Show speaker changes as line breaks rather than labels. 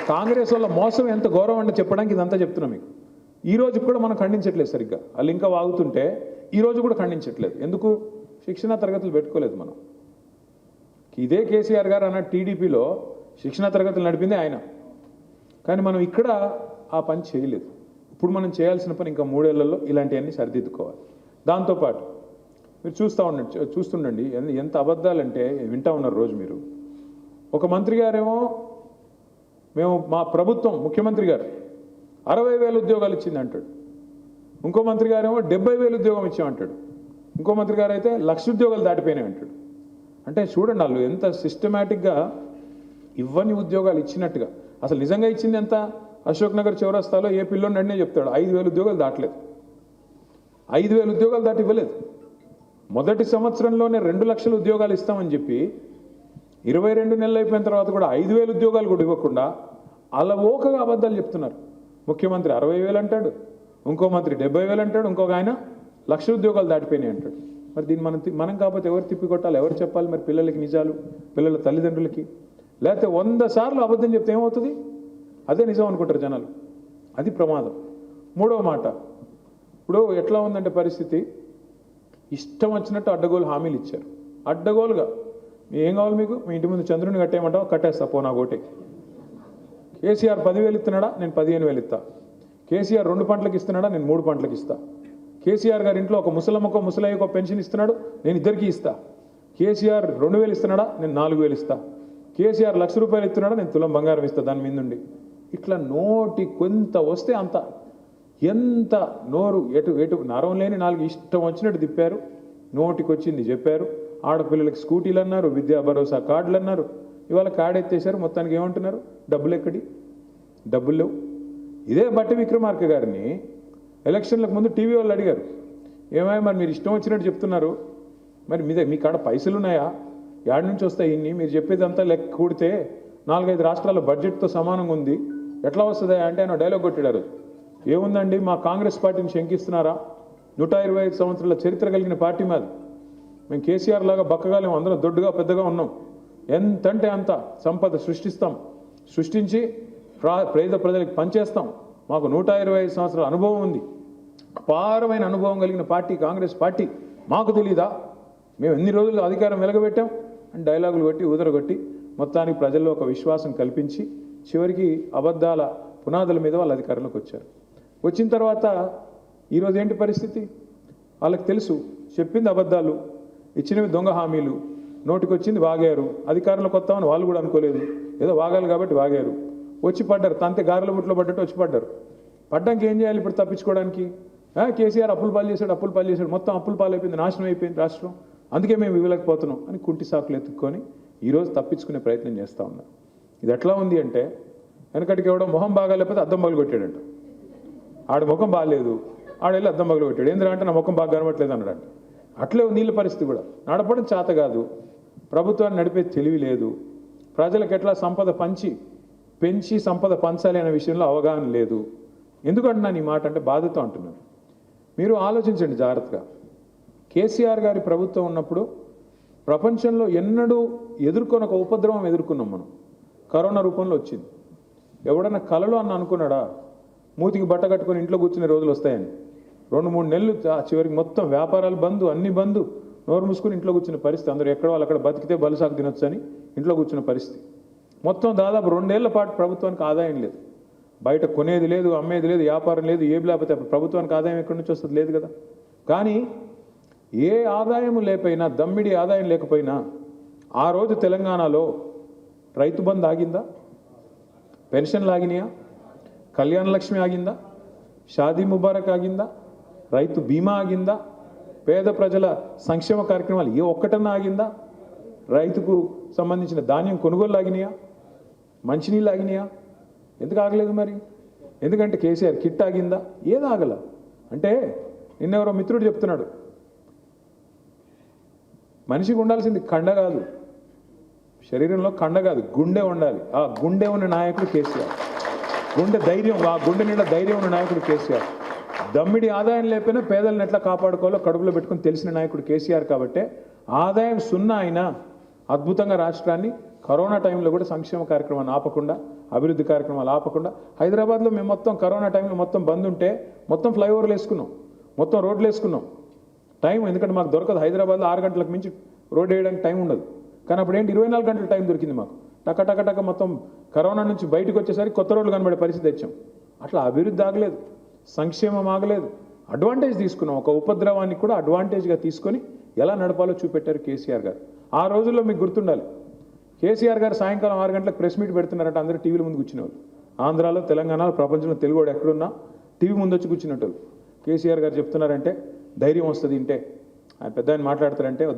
కాంగ్రెస్ వల్ల మోసం ఎంత గౌరవం అంటే చెప్పడానికి ఇదంతా చెప్తున్నాం మీకు. ఈ రోజు కూడా మనం ఖండించట్లేదు సరిగ్గా, వాళ్ళు ఇంకా వాగుతుంటే ఈ రోజు కూడా ఖండించట్లేదు. ఎందుకు? శిక్షణా తరగతులు పెట్టుకోలేదు మనం. ఇదే కేసీఆర్ గారు అన్న టీడీపీలో శిక్షణా తరగతులు నడిపింది ఆయన, కానీ మనం ఇక్కడ ఆ పని చేయలేదు. ఇప్పుడు మనం చేయాల్సిన పని ఇంకా 3 ఏళ్లలో ఇలాంటివన్నీ సరిదిద్దుకోవాలి. దాంతోపాటు మీరు చూస్తుండండి ఎంత అబద్ధాలంటే వింటా ఉన్నారు రోజు మీరు. ఒక మంత్రి గారేమో మేము మా ప్రభుత్వం ముఖ్యమంత్రి గారు 60,000 ఉద్యోగాలు ఇచ్చింది అంటాడు, ఇంకో మంత్రి గారేమో 70,000 ఉద్యోగం ఇచ్చామంటాడు, ఇంకో మంత్రి గారు అయితే 1,00,000 ఉద్యోగాలు దాటిపోయినాయి అంటాడు. అంటే చూడండి వాళ్ళు ఎంత సిస్టమేటిక్గా ఇవ్వని ఉద్యోగాలు ఇచ్చినట్టుగా. అసలు నిజంగా ఇచ్చింది ఎంత? అశోక్ నగర్ చౌరస్తాలో ఏ పిల్లోని అడినే చెప్తాడు 5,000 ఉద్యోగాలు దాటలేదు. 5,000 ఉద్యోగాలు దాటి ఇవ్వలేదు. మొదటి సంవత్సరంలోనే 2,00,000 ఉద్యోగాలు ఇస్తామని చెప్పి 22 నెలలు అయిపోయిన తర్వాత కూడా 5,000 ఉద్యోగాలు కూడా ఇవ్వకుండా అలవోకగా అబద్ధాలు చెప్తున్నారు. ముఖ్యమంత్రి 60,000 అంటాడు, ఇంకో మంత్రి 70,000 అంటాడు, ఇంకొక ఆయన 1,00,000 ఉద్యోగాలు దాటిపోయినాయి అంటాడు. మరి దీన్ని మనం కాకపోతే ఎవరు తిప్పికొట్టాలి? ఎవరు చెప్పాలి మరి పిల్లలకి నిజాలు? పిల్లల తల్లిదండ్రులకి? లేకపోతే 100 సార్లు అబద్ధం చెప్తే ఏమవుతుంది? అదే నిజం అనుకుంటారు జనాలు. అది ప్రమాదం. మూడవ మాట, ఇప్పుడు ఎట్లా ఉందంటే పరిస్థితి, ఇష్టం వచ్చినట్టు అడ్డగోలు హామీలు ఇచ్చారు. అడ్డగోలుగా ఏం కావాలి మీకు? మీ ఇంటి ముందు చంద్రుని కట్టేయమంటావు, కట్టేస్తా పో నా గోటే. కేసీఆర్ 10,000 ఇస్తున్నాడా, నేను 15,000 ఇస్తా. కేసీఆర్ 2 పంటలకు ఇస్తున్నాడా, నేను 3 పంటలకు ఇస్తా. కేసీఆర్ గారి ఇంట్లో ఒక ముసలమ్మకో ముసలయ్యకో పెన్షన్ ఇస్తున్నాడు, నేను ఇద్దరికి ఇస్తా. కేసీఆర్ 2,000 ఇస్తున్నాడా, నేను 4,000 ఇస్తా. కేసీఆర్ 1,00,000 రూపాయలు ఇస్తున్నాడా, నేను తులం బంగారం ఇస్తా దాని మీద నుండి. ఇట్లా నోటి కొంత వస్తే అంత, ఎంత నోరు ఎటు నరం లేని 4 ఇష్టం వచ్చినట్టు తిప్పారు. నోటికి వచ్చింది చెప్పారు. ఆడపిల్లలకి స్కూటీలు అన్నారు, విద్యా భరోసా కార్డులు అన్నారు. ఇవాళ కార్డు ఎత్తేసారు. మొత్తానికి ఏమంటున్నారు? డబ్బులు ఎక్కడి? డబ్బులు లేవు. ఇదే బట్టి విక్రమార్క గారిని ఎలక్షన్లకు ముందు టీవీ వాళ్ళు అడిగారు, ఏమైనా మరి మీరు ఇష్టం వచ్చినట్టు చెప్తున్నారు, మరి మీ కాడ పైసలు ఉన్నాయా, యాడ్ నుంచి వస్తాయి ఇన్ని, మీరు చెప్పేదంతా లెక్క కూడితే 4-5 రాష్ట్రాల బడ్జెట్తో సమానంగా ఉంది, ఎట్లా వస్తుందా అంటే ఆయన డైలాగ్ కొట్టాడు. ఏముందండి, మా కాంగ్రెస్ పార్టీని శంకిస్తున్నారా? 125 సంవత్సరాల చరిత్ర కలిగిన పార్టీ మాది. మేము కేసీఆర్ లాగా బక్కగాలేము, అందరం దొడ్డుగా పెద్దగా ఉన్నాం. ఎంతంటే అంత సంపద సృష్టిస్తాం, సృష్టించి పేద ప్రజలకు పనిచేస్తాం. మాకు 125 సంవత్సరాల అనుభవం ఉంది. అపారమైన అనుభవం కలిగిన పార్టీ కాంగ్రెస్ పార్టీ. మాకు తెలీదా? మేము ఎన్ని రోజులు అధికారం వెలగబెట్టాం అని డైలాగులు కొట్టి ఊదరగొట్టి మొత్తానికి ప్రజల్లో ఒక విశ్వాసం కల్పించి చివరికి అబద్ధాల పునాదుల మీద వాళ్ళు అధికారంలోకి వచ్చారు. వచ్చిన తర్వాత ఈరోజు ఏంటి పరిస్థితి? వాళ్ళకి తెలుసు, చెప్పింది అబద్ధాలు, ఇచ్చినవి దొంగ హామీలు, నోటికొచ్చింది వాగారు. అధికారంలోకి వస్తామని వాళ్ళు కూడా అనుకోలేదు, ఏదో వాగాలి కాబట్టి వాగారు. వచ్చి పడ్డారు, తంతే గారెల బుట్లో పడ్డట్టు వచ్చి పడ్డారు. పడ్డానికి ఏం చేయాలి ఇప్పుడు తప్పించుకోవడానికి? కేసీఆర్ అప్పులు పాలు చేశాడు, మొత్తం అప్పులు పాలు అయిపోయింది, నాశనం అయిపోయింది రాష్ట్రం, అందుకే మేము ఇవ్వలేకపోతున్నాం అని కుంటి సాకులు ఎత్తుక్కొని ఈరోజు తప్పించుకునే ప్రయత్నం చేస్తూ ఉన్నారు. ఇది ఎట్లా ఉంది అంటే, వెనకటికి ఎవడో మొహం బాగాలేకపోతే అద్దం పగలు కొట్టాడంట. ఆడ ముఖం బాగాలేదు, ఆడెళ్ళి అద్దం పగలు కొట్టాడు. ఏంద్రా అంటే నా ముఖం బాగా కనబట్లేదు అన్నాడంట. అట్లే నీళ్ళ పరిస్థితి కూడా. నడపడం చేత కాదు, ప్రభుత్వాన్ని నడిపే తెలివి లేదు, ప్రజలకు ఎట్లా సంపద పెంచి సంపద పంచాలి అనే విషయంలో అవగాహన లేదు. ఎందుకంటున్నాను ఈ మాట అంటే బాధతో అంటున్నాను. మీరు ఆలోచించండి జాగ్రత్తగా. కేసీఆర్ గారి ప్రభుత్వం ఉన్నప్పుడు ప్రపంచంలో ఎన్నడూ ఎదుర్కొని ఒక ఉపద్రవం ఎదుర్కొన్నాం మనం. కరోనా రూపంలో వచ్చింది. ఎవడన్నా కలలో అనుకున్నాడా మూతికి బట్ట కట్టుకొని ఇంట్లో కూర్చునే రోజులు వస్తాయని? 2-3 నెలలు చివరికి మొత్తం వ్యాపారాలు బంద్, అన్ని బంద్, నోరు మూసుకుని ఇంట్లో కూర్చున్న పరిస్థితి. అందరూ ఎక్కడ వాళ్ళు అక్కడ బతికితే బలసాకు తినొచ్చు అని ఇంట్లో కూర్చున్న పరిస్థితి. మొత్తం దాదాపు 2 ఏళ్ల పాటు ప్రభుత్వానికి ఆదాయం లేదు. బయట కొనేది లేదు, అమ్మేది లేదు, వ్యాపారం లేదు, ఏం లేకపోతే ప్రభుత్వానికి ఆదాయం ఎక్కడి నుంచి వస్తుంది? లేదు కదా. కానీ ఏ ఆదాయం లేకపోయినా, దమ్మిడి ఆదాయం లేకపోయినా ఆ రోజు తెలంగాణలో రైతు బంధు ఆగిందా? పెన్షన్లు ఆగినాయా? కళ్యాణ లక్ష్మి ఆగిందా? షాదీ ముబారక్ ఆగిందా? రైతు బీమా ఆగిందా? పేద ప్రజల సంక్షేమ కార్యక్రమాలు ఏ ఒక్కటన్నా ఆగిందా? రైతుకు సంబంధించిన ధాన్యం కొనుగోలు ఆగినాయా? మంచినీళ్ళు ఆగినాయా? ఎందుకు ఆగలేదు మరి? ఎందుకంటే కేసీఆర్ కిట్ ఆగిందా? ఏది ఆగల? అంటే నిన్నెవరో మిత్రుడు చెప్తున్నాడు, మనిషికి ఉండాల్సింది కండ కాదు, శరీరంలో కండ కాదు, గుండె ఉండాలి. ఆ గుండె ఉన్న నాయకుడు కేసీఆర్. గుండె ధైర్యం, ఆ గుండె నిండా ధైర్యం ఉన్న నాయకుడు కేసీఆర్. దమ్మిడి ఆదాయం లేకపోయినా పేదలను ఎట్లా కాపాడుకోవాలో కడుపులో పెట్టుకుని తెలిసిన నాయకుడు కేసీఆర్. కాబట్టి ఆదాయం 0 అయినా అద్భుతంగా రాష్ట్రాన్ని కరోనా టైంలో కూడా సంక్షేమ కార్యక్రమాన్ని ఆపకుండా, అభివృద్ధి కార్యక్రమాలు ఆపకుండా, హైదరాబాద్లో మేము మొత్తం కరోనా టైంలో మొత్తం బంద్ ఉంటే మొత్తం ఫ్లైఓవర్లు వేసుకున్నాం, మొత్తం రోడ్లు వేసుకున్నాం. టైం ఎందుకంటే మాకు దొరకదు, హైదరాబాద్లో 6 గంటలకు మించి రోడ్ వేయడానికి టైం ఉండదు. కానీ అప్పుడు ఏంటి 24 గంటల టైం దొరికింది మాకు. టక టక టక మొత్తం కరోనా నుంచి బయటకు వచ్చేసరికి కొత్త రోడ్లు కనబడే పరిస్థితి తెచ్చాం. అట్లా అభివృద్ధి ఆగలేదు, సంక్షేమం ఆగలేదు, అడ్వాంటేజ్ తీసుకున్నాం. ఒక ఉపద్రవాన్ని కూడా అడ్వాంటేజ్గా తీసుకొని ఎలా నడపాలో చూపెట్టారు కేసీఆర్ గారు. ఆ రోజుల్లో మీకు గుర్తుండాలి, కేసీఆర్ గారు సాయంకాలం 6 గంటలకు ప్రెస్ మీట్ పెడుతున్నారంటే అందరూ టీవీల ముందు కూర్చునేవాళ్ళు. ఆంధ్రాలో, తెలంగాణలో, ప్రపంచంలో తెలుగువాడు ఎక్కడున్నా టీవీ ముందు వచ్చి కూర్చున్నట్టు. కేసీఆర్ గారు చెప్తున్నారంటే ధైర్యం వస్తుంది. ఇంటే ఆయన పెద్ద ఆయన మాట్లాడతారంటే